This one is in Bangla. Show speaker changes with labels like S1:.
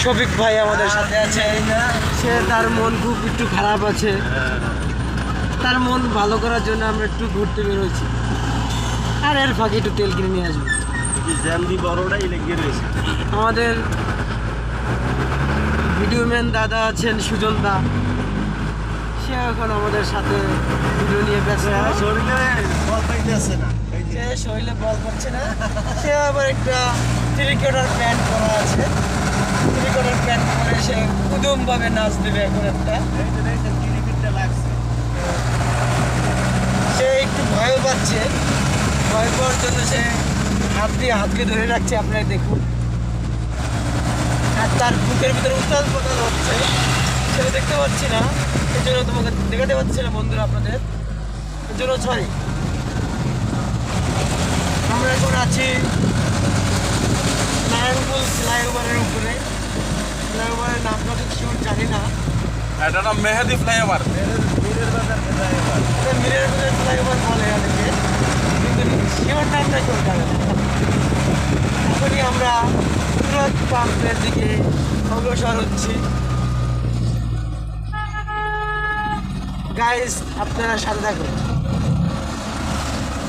S1: শফিক ভাই আমাদের সাথে আছে। সে তার মন খুব একটু খারাপ আছে, তার মন ভালো করার জন্য আমরা একটু ঘুরতে বেরোচ্ছি। আর এর ফাঁকে একটু তেল কিনে নিয়ে আসবো। আমাদের ভিডিও ম্যান দাদা আছেন সুজন দা, সে এখন আমাদের সাথে ভিডিও নিয়ে ব্যস্ত। শরীরে বল পাচ্ছে না, সে আবার একটা ক্রিকেটার প্যান্ট পরা আছে, ক্রিকেটার প্যান্ট পরে সে কুদুমভাবে নাচ দেবে এখন একটা। সে একটু ভয়ও পাচ্ছে, ভয় পাওয়ার জন্য সে হাতকে ধরে রাখছে, আপনারা দেখুন। আর তার বুকের ভিতরে উত্তাল পাতাল হচ্ছে, সেটা দেখতে পাচ্ছি না, এই জন্য তোমাকে দেখাতে পারছি না বন্ধুরা আপনাদের, এর জন্য সরি। আমরা এখন আছি নারায়ণপুর ফ্লাইওভারের উপরে। ফ্লাইওভারের নামটা তো শিওর জানি না,
S2: এটা নাম মেহেদি ফ্লাইওভার।
S1: মিরের বাজার ফ্লাইওভার বলে অনেকে, কিন্তু শিওর নামটা কেউ জানে না। এখনই আমরা তুরত পাম্পের দিকে অগ্রসর হচ্ছি। গাইস, আপনারা সাথে থাকুন।